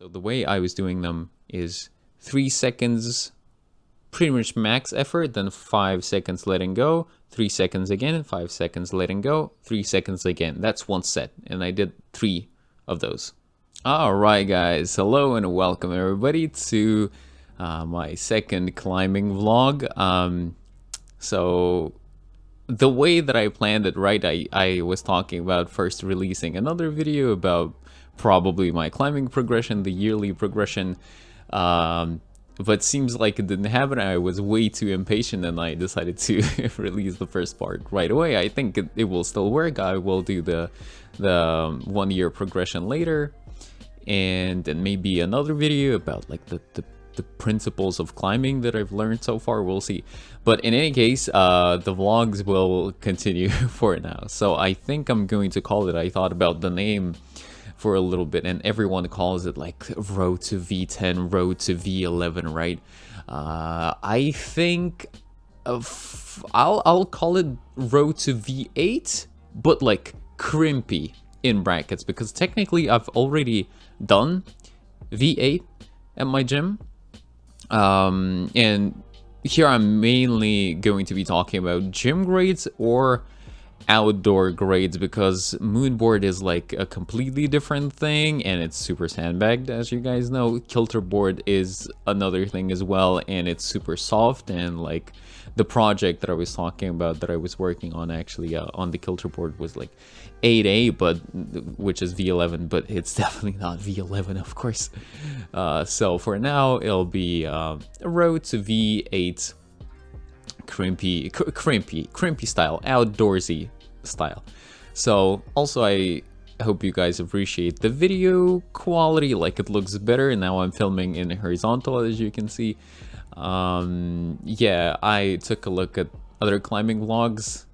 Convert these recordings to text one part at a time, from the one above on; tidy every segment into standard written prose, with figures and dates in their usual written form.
So the way I was doing them is 3 seconds pretty much max effort, then 5 seconds letting go, 3 seconds again, 5 seconds letting go, 3 seconds again. That's one set, and I did 3 of those. Alright guys, hello and welcome everybody to my second climbing vlog. So the way that I planned it, right, I was talking about first releasing another video about probably my climbing progression, the yearly progression, but seems like it didn't happen. I was way too impatient and I decided to release the first part right away. I think it will still work. I will do the 1 year progression later, and then maybe another video about like the principles of climbing that I've learned so far. We'll see. But in any case, the vlogs will continue for now. So I think I'm going to call it, I thought about the name for a little bit, and everyone calls it like Road to V10, Road to V11, right? I think I'll call it Road to V8, but like crimpy in brackets, because technically I've already done V8 at my gym. And here I'm mainly going to be talking about gym grades or outdoor grades, because Moonboard is like a completely different thing and it's super sandbagged, as you guys know. Kilter board is another thing as well, and it's super soft. And like the project that I was talking about that I was working on actually on the Kilter board was like 8A, but which is V11, but it's definitely not V11, of course. So for now it'll be a Road to V8 crimpy style, outdoorsy style. So also I hope you guys appreciate the video quality, like it looks better now. I'm filming in horizontal, as you can see. Yeah, I took a look at other climbing vlogs.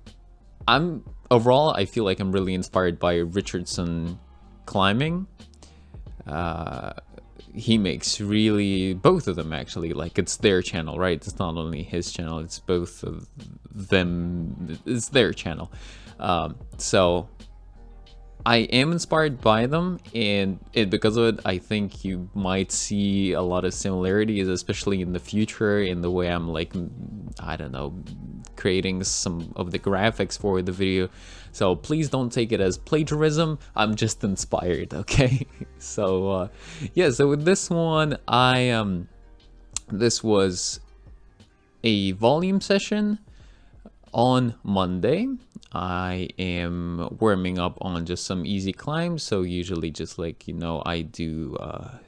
Overall, I feel like I'm really inspired by Richardson climbing. He makes really, both of them actually, like it's their channel, right? It's not only his channel, it's both of them, it's their channel. So I am inspired by them, and because of it, I think you might see a lot of similarities, especially in the future, in the way I'm like, I don't know, creating some of the graphics for the video. So please don't take it as plagiarism. I'm just inspired, okay? So yeah, so with this one, this was a volume session on Monday. I am warming up on just some easy climbs. So usually just like, you know, I do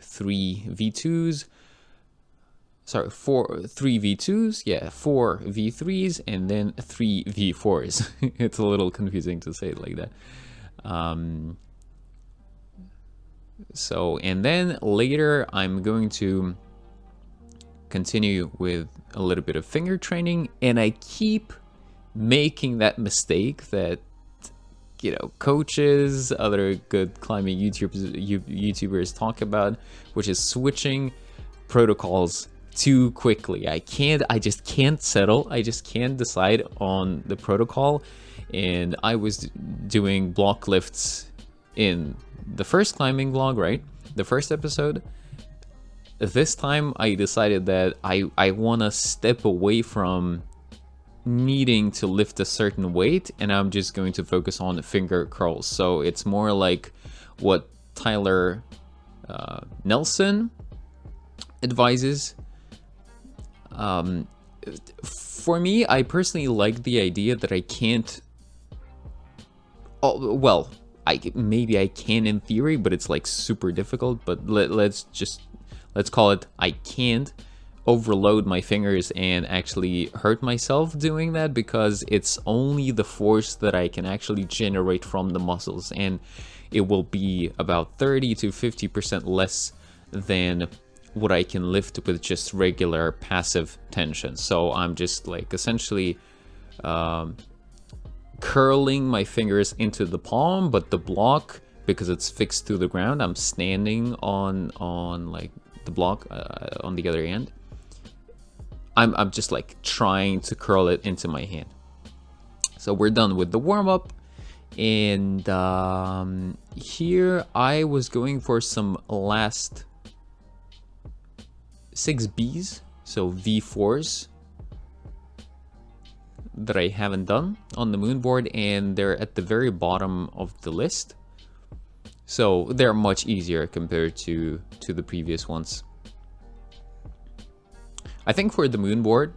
3 V2s. Sorry, 3 V2s, yeah, 4 V3s, and then 3 V4s. It's a little confusing to say it like that. So, and then later I'm going to continue with a little bit of finger training, and I keep making that mistake that, you know, coaches, other good climbing YouTubers talk about, which is switching protocols too quickly. I just can't settle. I just can't decide on the protocol. And I was doing block lifts in the first climbing vlog, right? The first episode. This time I decided that I want to step away from needing to lift a certain weight, and I'm just going to focus on finger curls. So it's more like what Tyler Nelson advises. For me, I personally like the idea that I can't, oh, well, maybe I can in theory, but it's like super difficult. But let's call it, I can't overload my fingers and actually hurt myself doing that, because it's only the force that I can actually generate from the muscles, and it will be about 30 to 50% less than what I can lift with just regular passive tension. So I'm just like essentially curling my fingers into the palm, but the block, because it's fixed to the ground, I'm standing on like the block on the other end. I'm just like trying to curl it into my hand. So we're done with the warm-up, and here I was going for some last 6Bs, so V4s, that I haven't done on the Moonboard, and they're at the very bottom of the list. So they're much easier compared to the previous ones. I think for the Moonboard,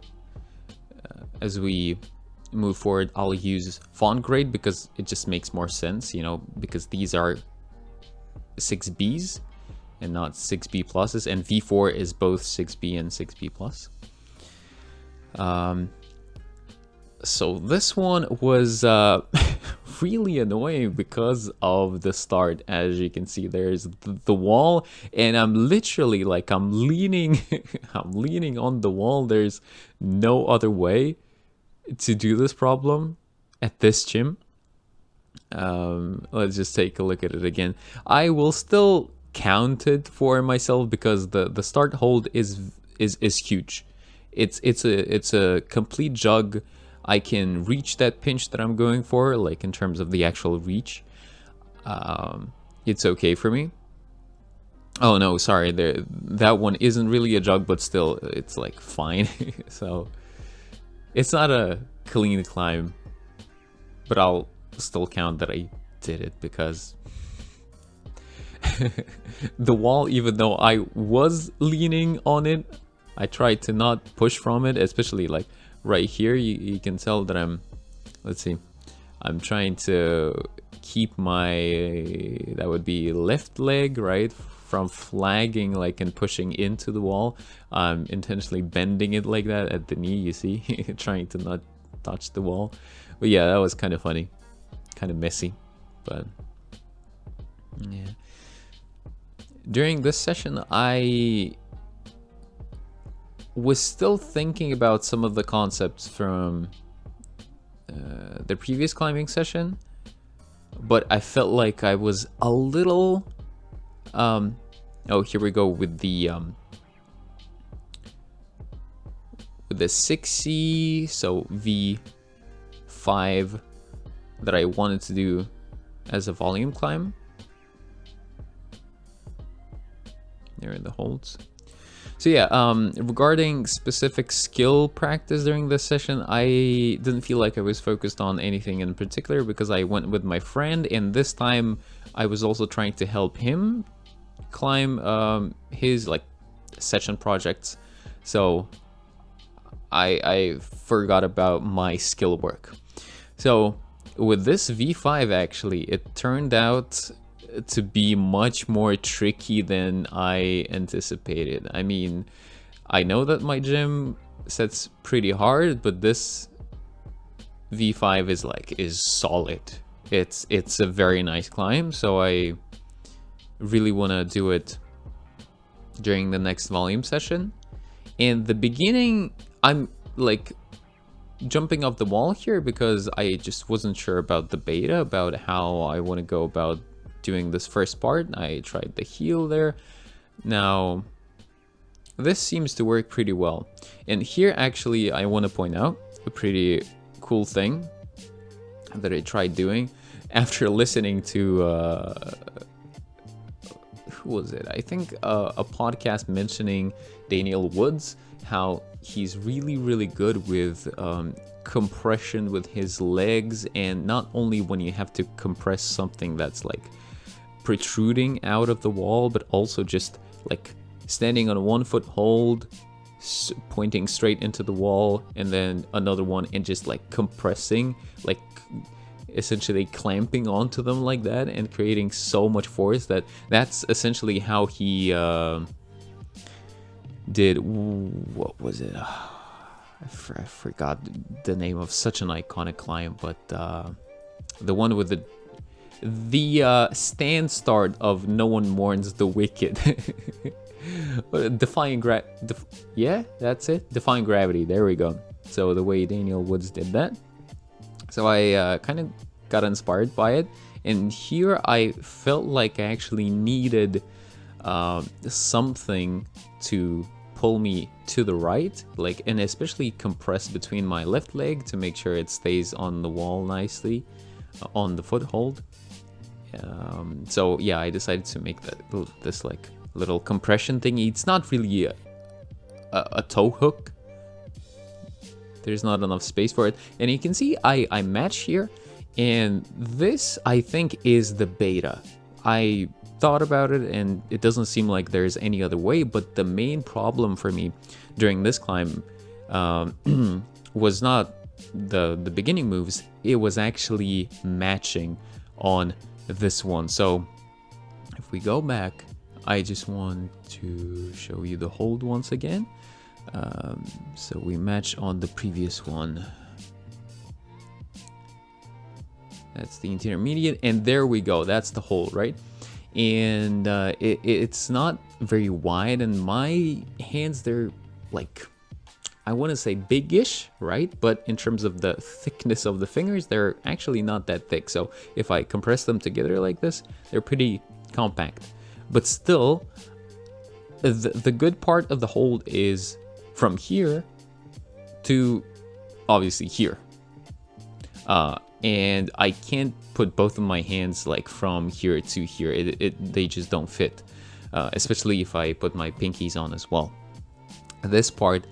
as we move forward, I'll use font grade because it just makes more sense, you know, because these are 6Bs and not 6B pluses, and V4 is both 6B and 6B plus. So this one was really annoying because of the start. As you can see, there's the wall, and I'm literally like, I'm leaning I'm leaning on the wall. There's no other way to do this problem at this gym. Let's just take a look at it again. I will still count it for myself because the start hold is huge. It's a complete jug. I can reach that pinch that I'm going for, like in terms of the actual reach. It's okay for me. Oh no, sorry, that one isn't really a jug, but still, it's like fine. So it's not a clean climb, but I'll still count that I did it because the wall, even though I was leaning on it, I tried to not push from it, especially like right here. You can tell that let's see, I'm trying to keep my, that would be left leg, right, from flagging like and pushing into the wall. I'm intentionally bending it like that at the knee, you see, trying to not touch the wall. But yeah, that was kind of funny, kind of messy, but yeah. During this session, I was still thinking about some of the concepts from the previous climbing session, but I felt like I was a little oh, here we go with the 6C, so V5 that I wanted to do as a volume climb. There are the holds. So yeah, regarding specific skill practice during this session, I didn't feel like I was focused on anything in particular because I went with my friend, and this time I was also trying to help him climb his like session projects. So I forgot about my skill work. So with this V5, actually, it turned out to be much more tricky than I anticipated. I mean, I know that my gym sets pretty hard, but this V5 is solid. It's a very nice climb, so I really want to do it during the next volume session. In the beginning, I'm like jumping off the wall here because I just wasn't sure about the beta, about how I want to go about doing this first part. I tried the heel there. Now this seems to work pretty well, and here actually I want to point out a pretty cool thing that I tried doing after listening to who was it? I think a podcast mentioning Daniel Woods, how he's really good with compression with his legs, and not only when you have to compress something that's like protruding out of the wall, but also just like standing on a 1 foot hold, pointing straight into the wall, and then another one, and just like compressing, like essentially clamping onto them like that, and creating so much force that's essentially how he did, what was it? I forgot the name of such an iconic climb, but the one with the stand start of No One Mourns the Wicked. Yeah, that's it. Defying Gravity. There we go. So the way Daniel Woods did that. So I kind of got inspired by it. And here I felt like I actually needed something to pull me to the right, like, and especially compress between my left leg to make sure it stays on the wall nicely on the foothold. So yeah, I decided to make this like little compression thingy. It's not really a toe hook. There's not enough space for it. And you can see I match here. And this, I think, is the beta. I thought about it, and it doesn't seem like there's any other way. But the main problem for me during this climb was not the beginning moves. It was actually matching on this one. So if we go back, I just want to show you the hold once again. So we match on the previous one. That's the intermediate, and there we go. That's the hold, right? And it's not very wide, and my hands, they're like, I want to say big-ish, right? But in terms of the thickness of the fingers, they're actually not that thick. So if I compress them together like this, they're pretty compact. But still, the good part of the hold is from here to obviously here. And I can't put both of my hands like from here to here. They just don't fit, especially if I put my pinkies on as well. This part,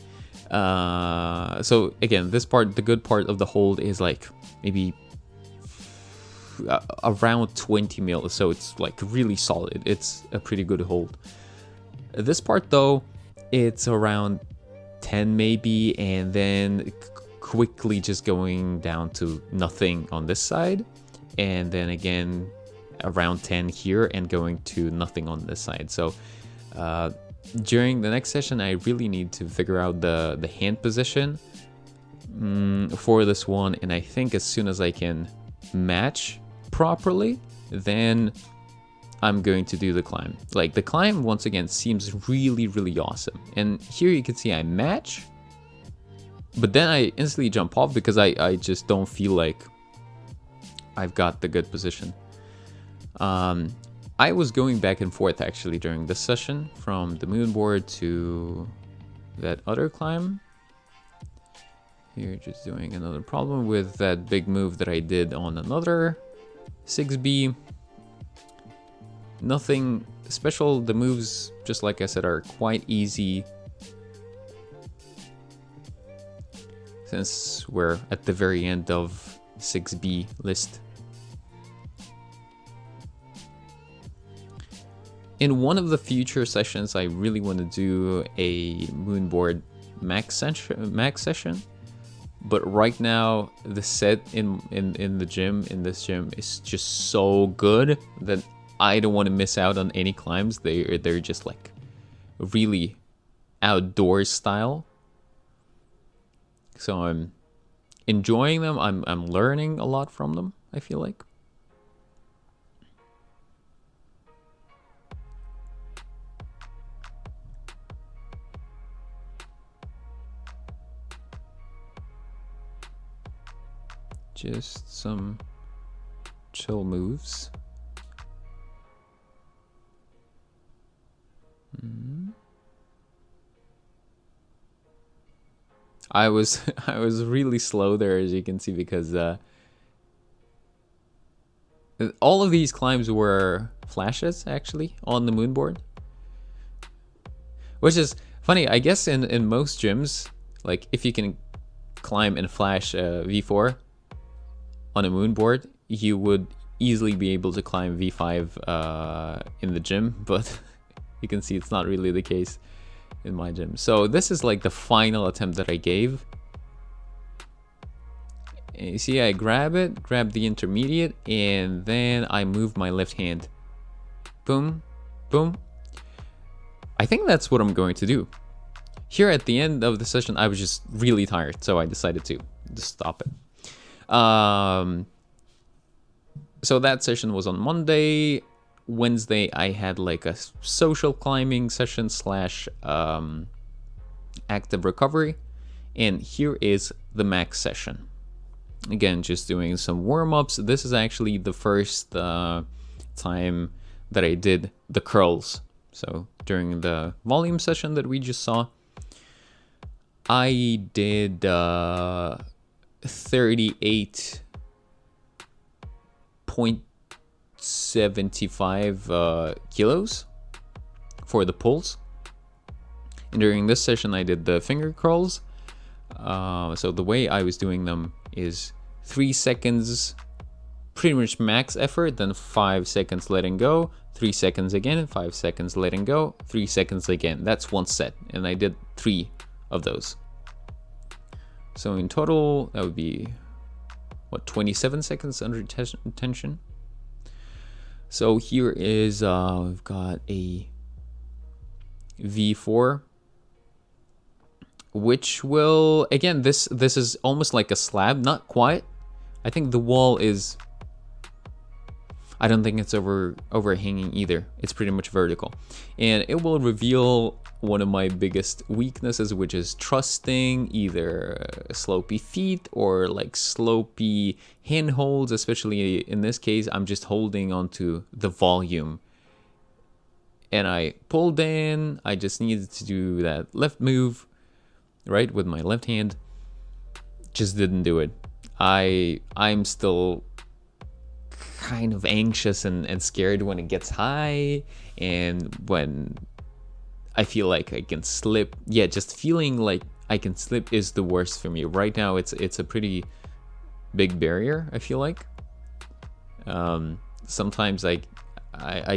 so again, this part, the good part of the hold is like maybe around 20 mil, so it's like really solid. It's a pretty good hold. This part though, it's around 10 maybe, and then quickly just going down to nothing on this side, and then again around 10 here and going to nothing on this side. So during the next session, I really need to figure out the hand position for this one, and I think as soon as I can match properly, then I'm going to do the climb. Like, the climb once again seems really awesome, and here you can see I match, but then I instantly jump off because I just don't feel like I've got the good position. I was going back and forth actually during this session from the Moonboard to that other climb. Here, just doing another problem with that big move that I did on another 6B. Nothing special. The moves, just like I said, are quite easy since we're at the very end of 6B list. In one of the future sessions, I really want to do a Moonboard max session, but right now the set in this gym is just so good that I don't want to miss out on any climbs. They're just like really outdoors style. So I'm enjoying them. I'm learning a lot from them, I feel like. Just some chill moves. I was really slow there, as you can see, because all of these climbs were flashes actually on the Moonboard, which is funny. I guess in most gyms, like if you can climb and flash V4 on a Moonboard, you would easily be able to climb V5 in the gym, but you can see it's not really the case in my gym. So this is like the final attempt that I gave. And you see I grab the intermediate, and then I move my left hand. Boom, boom. I think that's what I'm going to do. Here at the end of the session, I was just really tired, so I decided to just stop it. So that session was on Monday. Wednesday, I had like a social climbing session slash active recovery. And here is the max session. Again, just doing some warm-ups. This is actually the first time that I did the curls. So during the volume session that we just saw, I did 38.75 kilos for the pulls, And during this session, I did the finger curls. So the way I was doing them is 3 seconds, pretty much max effort, then 5 seconds letting go, 3 seconds again, 5 seconds letting go, 3 seconds again. That's one set, and I did 3 of those. So in total, that would be, what, 27 seconds under tension. So here is, we've got a V4, which will, again, this is almost like a slab, not quite. I think the wall is, I don't think it's overhanging either. It's pretty much vertical. And it will reveal one of my biggest weaknesses, which is trusting either slopey feet or like slopey handholds, especially in this case. I'm just holding onto the volume. And I pulled in, I just needed to do that left move, right, with my left hand. Just didn't do it. I'm still kind of anxious and scared when it gets high, and when I feel like I can slip. Yeah, just feeling like I can slip is the worst for me right now. It's a pretty big barrier, I feel like. Sometimes I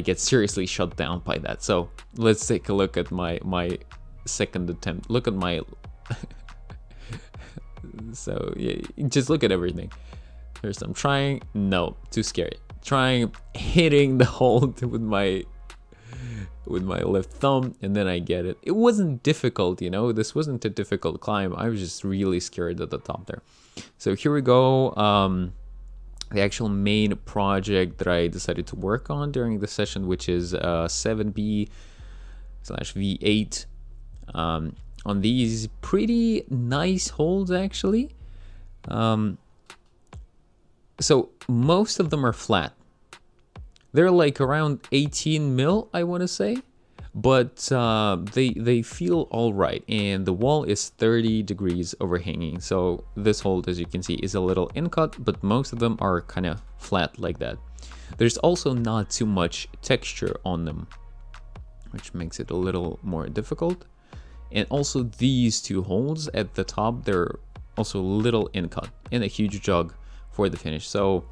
get seriously shut down by that. So let's take a look at my second attempt. Look at my so yeah, just look at everything. First I'm trying, no, too scary. Trying, hitting the hold with my left thumb, and then I get it. It wasn't difficult, you know, this wasn't a difficult climb. I was just really scared at the top there. So here we go. The actual main project that I decided to work on during the session, which is 7B/V8. On these pretty nice holds, actually. So most of them are flat. They're like around 18 mil, I want to say, but they feel all right. And the wall is 30 degrees overhanging. So this hold, as you can see, is a little in-cut, but most of them are kind of flat like that. There's also not too much texture on them, which makes it a little more difficult. And also these two holds at the top, they're also a little in-cut and a huge jog for the finish. So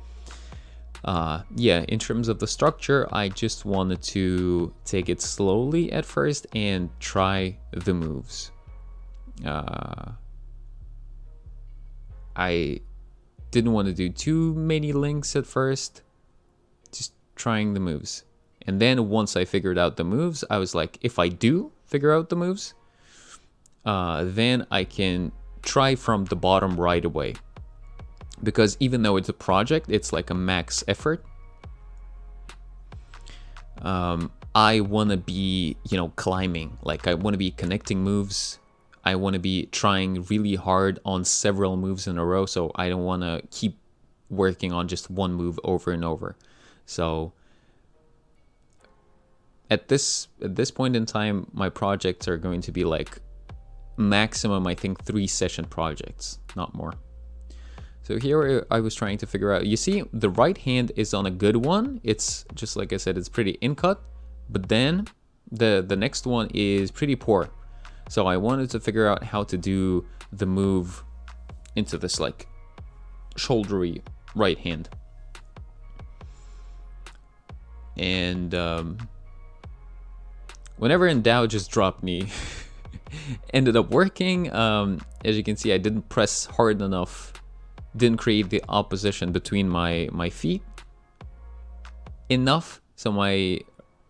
yeah, in terms of the structure, I just wanted to take it slowly at first and try the moves. I didn't want to do too many links at first, just trying the moves. And then once I figured out the moves, I was like, if I do figure out the moves, then I can try from the bottom right away. Because even though it's a project, it's like a max effort. I want to be, you know, climbing. Like, I want to be connecting moves. I want to be trying really hard on several moves in a row. So I don't want to keep working on just one move over and over. So at this point in time, my projects are going to be like maximum, I think, 3 session projects, not more. So here I was trying to figure out, you see, the right hand is on a good one. It's just like I said, it's pretty in-cut, but then the next one is pretty poor. So I wanted to figure out how to do the move into this like shouldery right hand. And whenever in doubt, just drop knee. Ended up working. As you can see, I didn't press hard enough. Didn't create the opposition between my feet enough, so my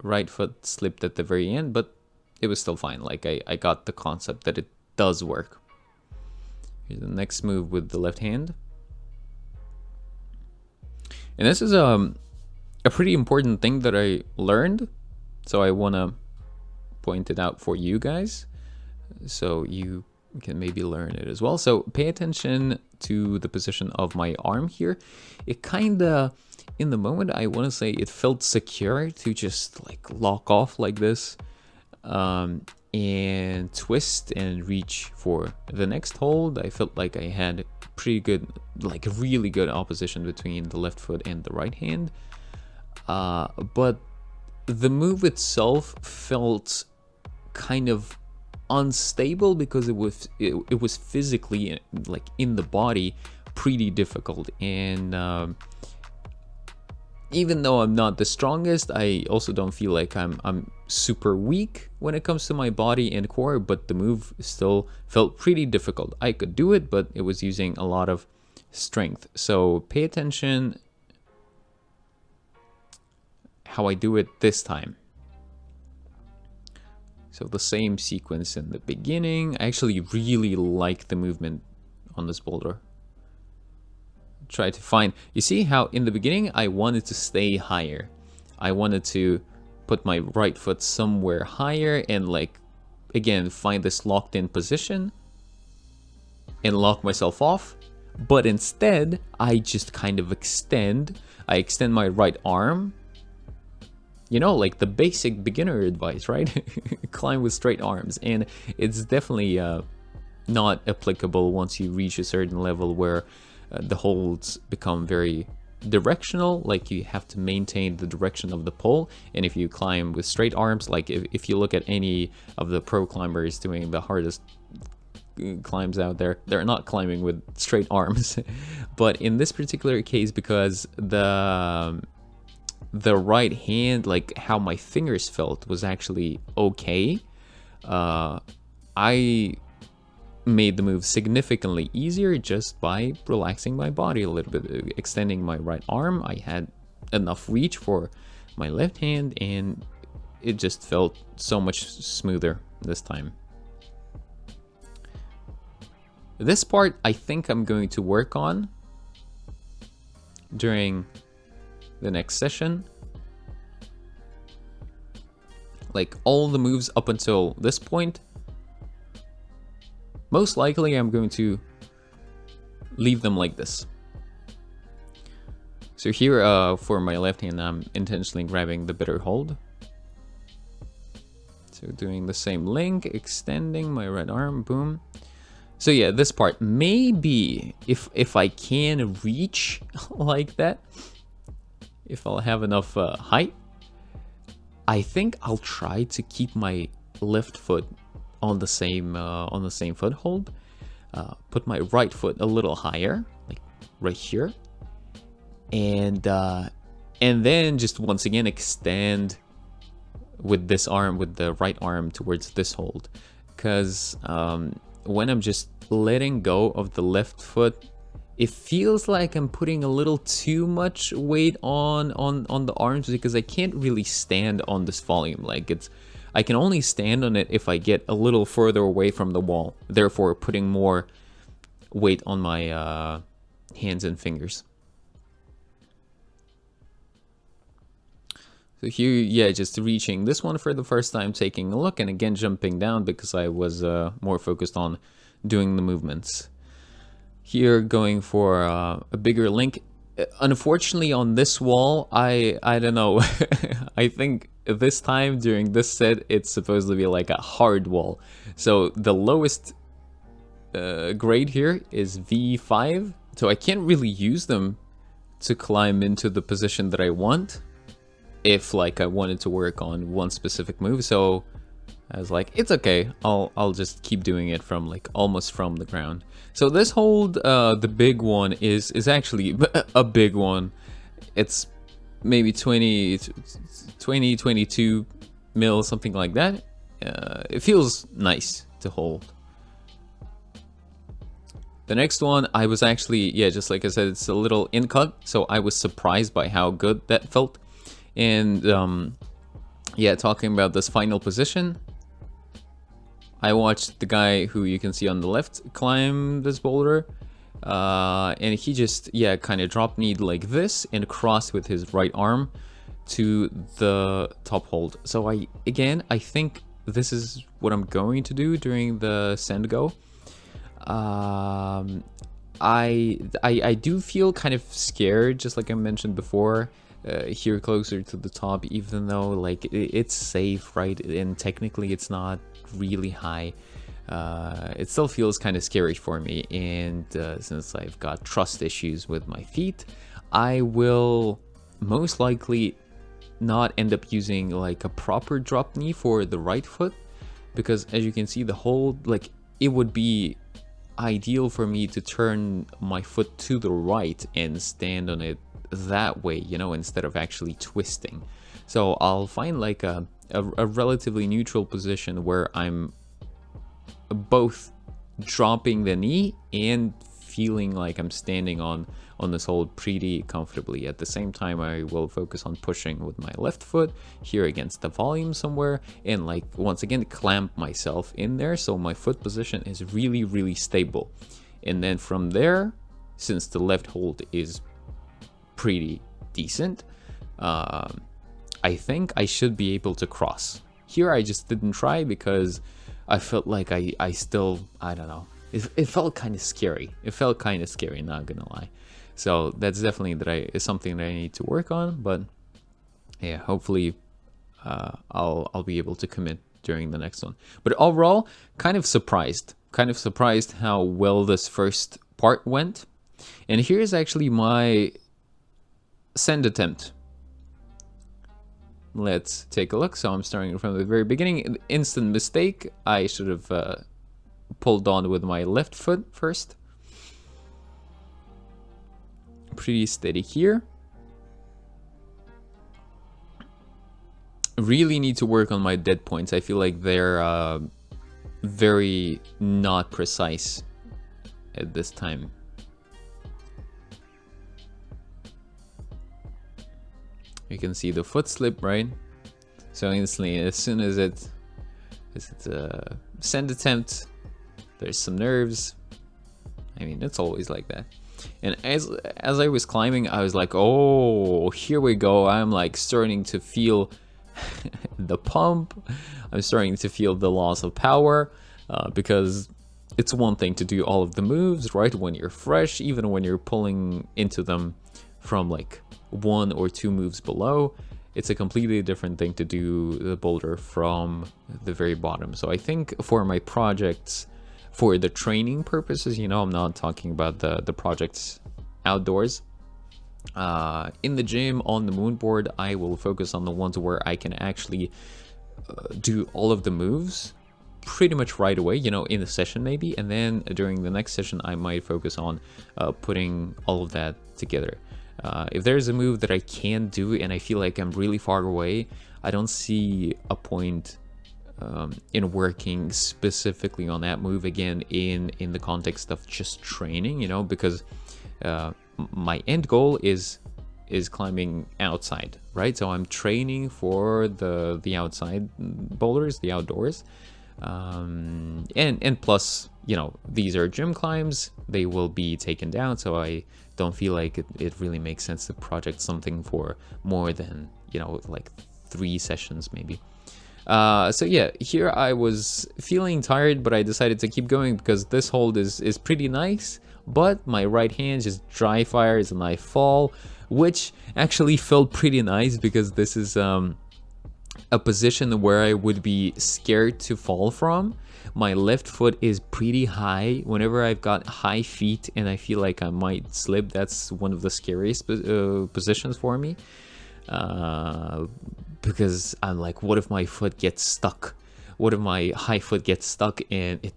right foot slipped at the very end, but it was still fine. Like, I got the concept that it does work. Here's the next move with the left hand. And this is a pretty important thing that I learned, so I want to point it out for you guys, so you can maybe learn it as well. So pay attention to the position of my arm here. It kind of, in the moment, I want to say it felt secure to just like lock off like this, and twist and reach for the next hold. I felt like I had pretty good, like really good opposition between the left foot and the right hand. But the move itself felt kind of unstable because it was physically, like, in the body pretty difficult. And even though I'm not the strongest, I also don't feel like I'm super weak when it comes to my body and core, but the move still felt pretty difficult. I could do it, but it was using a lot of strength. So pay attention how I do it this time. So the same sequence in the beginning. I actually really like the movement on this boulder. Try to find, you see how in the beginning I wanted to stay higher. I wanted to put my right foot somewhere higher and, like, again, find this locked in position and lock myself off. But instead, I just kind of extend. I extend my right arm. You know, like the basic beginner advice, right? Climb with straight arms. And it's definitely not applicable once you reach a certain level where the holds become very directional. Like, you have to maintain the direction of the pole. And if you climb with straight arms, like if you look at any of the pro climbers doing the hardest climbs out there, they're not climbing with straight arms. But in this particular case, because the right hand, like how my fingers felt, was actually okay, I made the move significantly easier just by relaxing my body a little bit, extending my right arm. I had enough reach for my left hand, and it just felt so much smoother this time. This part I think I'm going to work on during the next session. Like, all the moves up until this point, most likely I'm going to leave them like this. So here, for my left hand, I'm intentionally grabbing the better hold. So doing the same link, extending my right arm, boom. So yeah, this part, maybe if I can reach like that, if I'll have enough height, I think I'll try to keep my left foot on the same foothold. Put my right foot a little higher, like right here, and then just once again extend with this arm, with the right arm, towards this hold. Because when I'm just letting go of the left foot, it feels like I'm putting a little too much weight on the arms, because I can't really stand on this volume. Like, I can only stand on it if I get a little further away from the wall, therefore putting more weight on my hands and fingers. So here, yeah, just reaching this one for the first time, taking a look, and again jumping down because I was more focused on doing the movements. Here, going for a bigger link. Unfortunately, on this wall, I don't know. I think this time during this set, it's supposed to be like a hard wall. So the lowest grade here is V5. So I can't really use them to climb into the position that I want if, like, I wanted to work on one specific move. So I was like, it's okay, I'll just keep doing it from, like, almost from the ground. So this hold, the big one, is actually a big one. It's maybe 22 mil, something like that. It feels nice to hold. The next one, I was actually, yeah, just like I said, it's a little in cut, so I was surprised by how good that felt. And yeah, talking about this final position, I watched the guy who you can see on the left climb this boulder, and he just, yeah, kind of drop kneed like this and crossed with his right arm to the top hold. So I think this is what I'm going to do during the send go. I do feel kind of scared, just like I mentioned before, here closer to the top, even though, like, it's safe, right? And technically it's not really high. It still feels kind of scary for me, and since I've got trust issues with my feet, I will most likely not end up using, like, a proper drop knee for the right foot, because as you can see, the hold, like, it would be ideal for me to turn my foot to the right and stand on it that way, you know, instead of actually twisting. So I'll find like a relatively neutral position where I'm both dropping the knee and feeling like I'm standing on this hold pretty comfortably. At the same time, I will focus on pushing with my left foot here against the volume somewhere, and like once again clamp myself in there so my foot position is really, really stable. And then from there, since the left hold is pretty decent, I think I should be able to cross. Here I just didn't try because I felt like I still, I don't know, it felt kind of scary. It felt kind of scary, not gonna lie. So that's definitely something that I need to work on. But yeah, hopefully I'll be able to commit during the next one. But overall, kind of surprised how well this first part went. And here's actually my send attempt. Let's take a look. So I'm starting from the very beginning. Instant mistake. I should have pulled on with my left foot first. Pretty steady here. Really need to work on my dead points. I feel like they're very not precise at this time. You can see the foot slip, right? So instantly, as soon as it's a send attempt, there's some nerves. I mean, it's always like that. And as I was climbing, I was like, oh, here we go. I'm like starting to feel the pump. I'm starting to feel the loss of power, because it's one thing to do all of the moves, right? When you're fresh, even when you're pulling into them from like 1 or 2 moves below, it's a completely different thing to do the boulder from the very bottom. So I think for my projects, for the training purposes, you know, I'm not talking about the projects outdoors. In the gym, on the Moonboard, I will focus on the ones where I can actually do all of the moves pretty much right away, you know, in the session maybe. And then during the next session, I might focus on putting all of that together. If there's a move that I can do and I feel like I'm really far away, I don't see a point in working specifically on that move again in the context of just training, you know, because my end goal is climbing outside, right? So I'm training for the outside boulders, the outdoors, and plus, you know, these are gym climbs, they will be taken down, so I don't feel like it really makes sense to project something for more than, you know, like 3 sessions maybe. So yeah, here I was feeling tired, but I decided to keep going because this hold is pretty nice, but my right hand just dry fires and I fall, which actually felt pretty nice because this is a position where I would be scared to fall from. My left foot is pretty high. Whenever I've got high feet and I feel like I might slip, that's one of the scariest positions for me. Because I'm like, what if my foot gets stuck? What if my high foot gets stuck and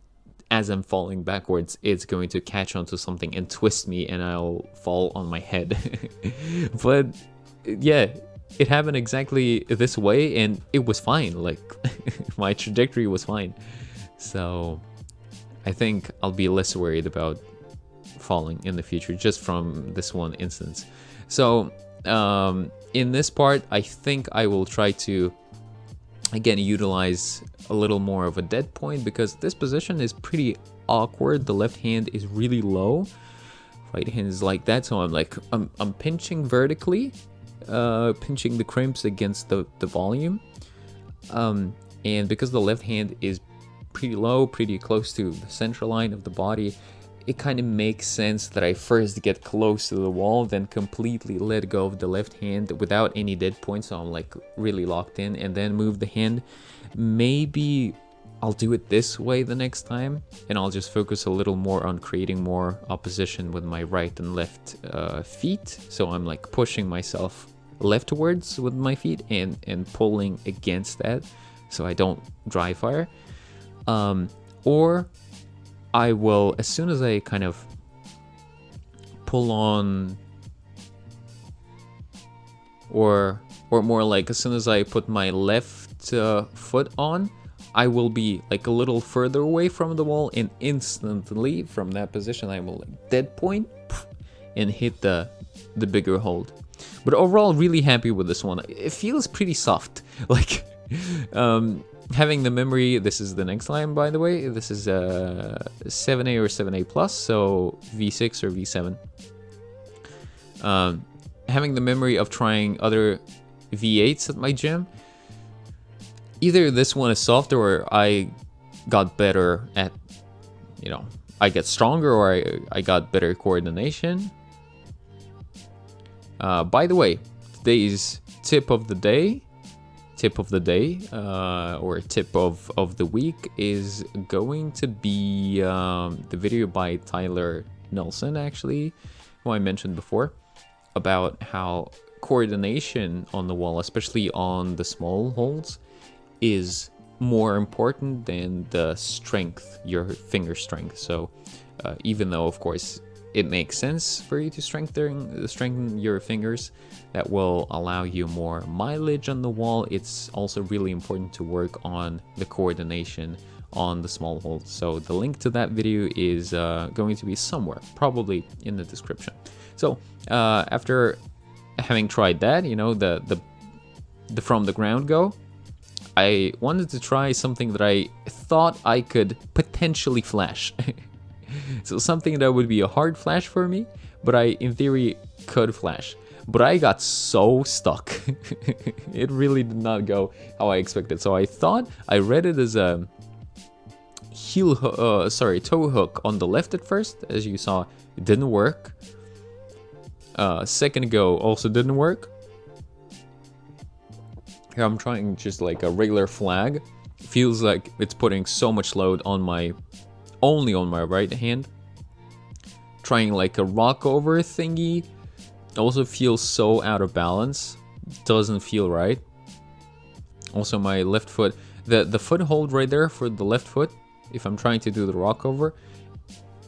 as I'm falling backwards, it's going to catch onto something and twist me and I'll fall on my head. But yeah, it happened exactly this way and it was fine. Like my trajectory was fine. So I think I'll be less worried about falling in the future just from this one instance. So in this part, I think I will try to again utilize a little more of a dead point because this position is pretty awkward. The left hand is really low, right hand is like that, so I'm pinching vertically, pinching the crimps against the volume, and because the left hand is pretty low, pretty close to the central line of the body, it kind of makes sense that I first get close to the wall, then completely let go of the left hand without any dead points, so I'm like really locked in, and then move the hand. Maybe I'll do it this way the next time, and I'll just focus a little more on creating more opposition with my right and left feet, so I'm like pushing myself leftwards with my feet and pulling against that, so I don't dry fire. Or I will, as soon as I kind of pull on, or more like as soon as I put my left foot on, I will be like a little further away from the wall, and instantly from that position I will like dead point and hit the bigger hold. But overall, really happy with this one. It feels pretty soft. Like having the memory. This is the next line, by the way. This is 7A or 7A plus, so V6 or V7. Having the memory of trying other V8s at my gym. Either this one is softer, or I got better at, I get stronger, or I got better coordination. By the way, today's tip of the day, or tip of the week is going to be the video by Tyler Nelson, actually, who I mentioned before, about how coordination on the wall, especially on the small holds, is more important than the strength, your finger strength. So even though, of course, it makes sense for you to strengthen your fingers, that will allow you more mileage on the wall, it's also really important to work on the coordination on the small holds. So the link to that video is going to be somewhere, probably in the description. So after having tried that, the from the ground go, I wanted to try something that I thought I could potentially flash. So something that would be a hard flash for me, but I, in theory, could flash. But I got so stuck. It really did not go how I expected. So I read it as a toe hook on the left at first. As you saw, it didn't work. Second go also didn't work. Here I'm trying just like a regular flag. Feels like it's putting so much load on only on my right hand. Trying like a rock over thingy also feels so out of balance. Doesn't feel right. Also my left foot, the foothold right there for the left foot, if I'm trying to do the rock over,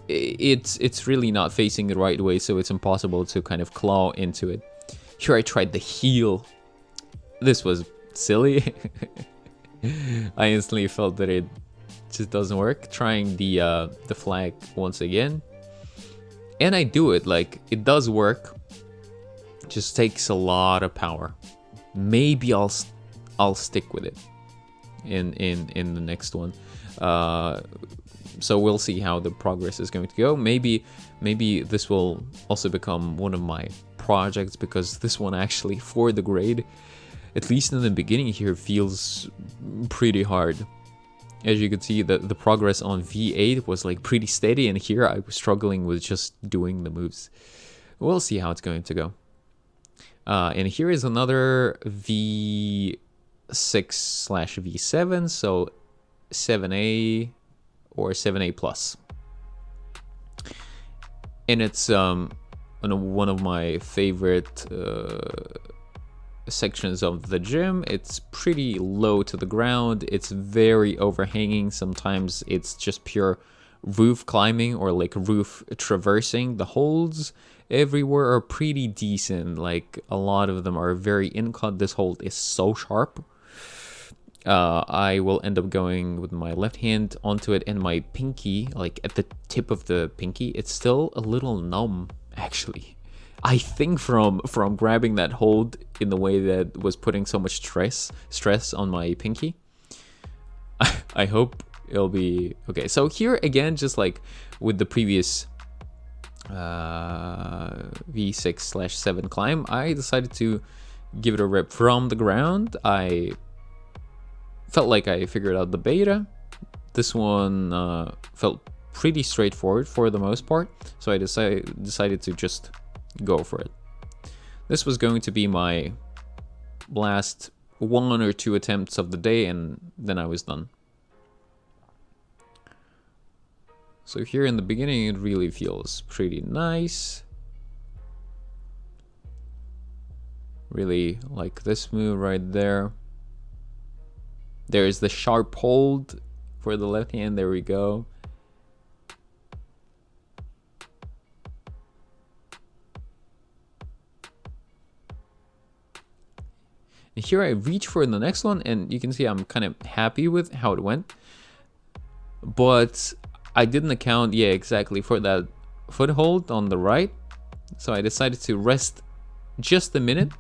it's really not facing the right way, so it's impossible to kind of claw into it. Here I tried the heel. This was silly. I instantly felt that it just doesn't work. Trying the flag once again, and I do it, like it does work. Just takes a lot of power. Maybe I'll stick with it in the next one. So we'll see how the progress is going to go. Maybe this will also become one of my projects, because this one actually, for the grade, at least in the beginning here, feels pretty hard. As you can see, the progress on V8 was like pretty steady, and here I was struggling with just doing the moves. We'll see how it's going to go. And here is another V6/V7, so 7A or 7A plus. And it's one of my favorite sections of the gym. It's pretty low to the ground. It's very overhanging. Sometimes it's just pure roof climbing or like roof traversing. The holds everywhere are pretty decent. Like a lot of them are very in-cut. This hold is so sharp. I will end up going with my left hand onto it, and my pinky, like at the tip of the pinky, it's still a little numb, actually. I think from grabbing that hold in the way that was putting so much stress on my pinky. I hope it'll be okay. So here again, just like with the previous V6/7 climb, I decided to give it a rip from the ground. I felt like I figured out the beta. This one felt pretty straightforward for the most part, so I decided to just go for it. This was going to be my last 1 or 2 attempts of the day, and then I was done. So here in the beginning, it really feels pretty nice. Really like this move right there. There is the sharp hold for the left hand. There we go. And here I reach for the next one, and you can see I'm kind of happy with how it went. But I didn't account, exactly for that foothold on the right. So I decided to rest just a minute,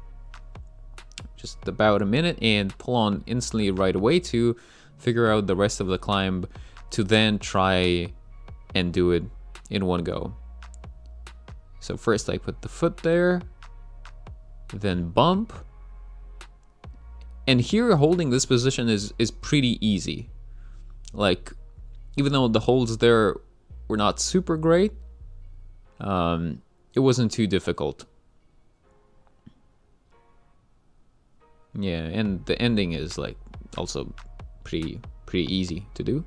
just about a minute, and pull on instantly right away to figure out the rest of the climb, to then try and do it in one go. So first I put the foot there, then bump. And here holding this position is pretty easy. Like, even though the holds there were not super great, it wasn't too difficult. Yeah, and the ending is like also pretty easy to do.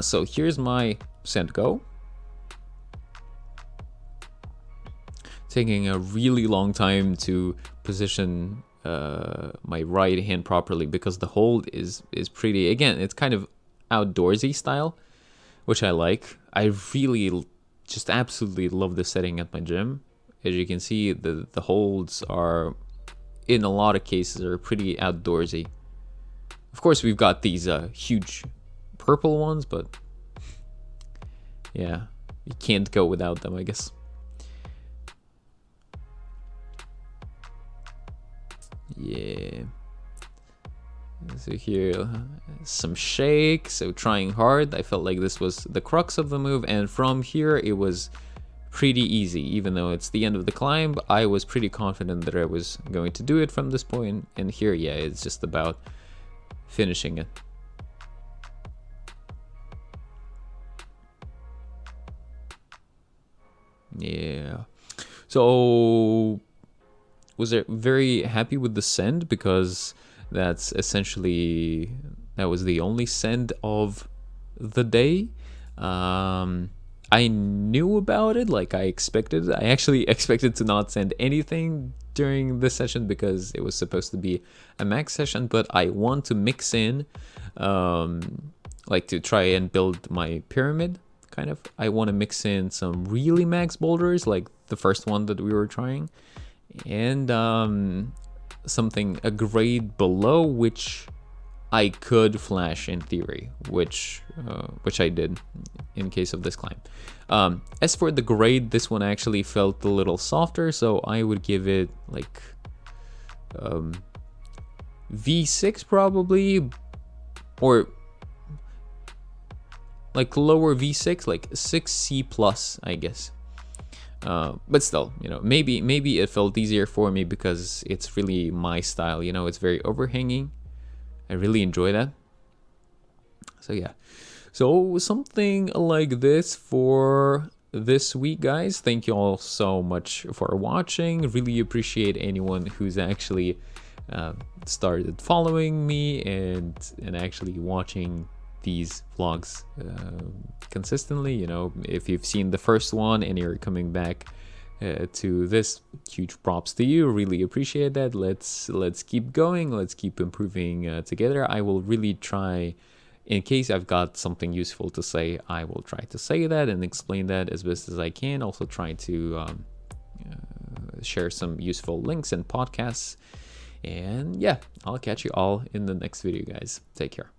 So here's my send go. Taking a really long time to position my right hand properly, because the hold is pretty, again, it's kind of outdoorsy style, which I like. I really just absolutely love the setting at my gym. As you can see, the holds are, in a lot of cases, are pretty outdoorsy. Of course, we've got these huge purple ones, but yeah, you can't go without them, I guess. Yeah. So here, some shake, so trying hard. I felt like this was the crux of the move, and from here it was pretty easy. Even though it's the end of the climb, I was pretty confident that I was going to do it from this point, and here, it's just about finishing it. Yeah. So was very happy with the send, because that's essentially, that was the only send of the day. I knew about it, like I expected. I actually expected to not send anything during this session because it was supposed to be a max session, but I want to mix in, like to try and build my pyramid, kind of. I want to mix in some really max boulders, like the first one that we were trying, and something a grade below, which I could flash in theory, which I did in case of this climb. As for the grade, this one actually felt a little softer, so I would give it like V6 probably, or like lower V6, like 6C plus, I guess. But still, maybe it felt easier for me because it's really my style. It's very overhanging. I really enjoy that. So yeah, so something like this for this week, guys. Thank you all so much for watching. Really appreciate anyone who's actually started following me and actually watching these vlogs consistently. If you've seen the first one and you're coming back to this, huge props to you. Really appreciate that. Let's keep going. Let's keep improving together. I will really try, in case I've got something useful to say, I will try to say that and explain that as best as I can. Also try to share some useful links and podcasts. And yeah, I'll catch you all in the next video, guys. Take care.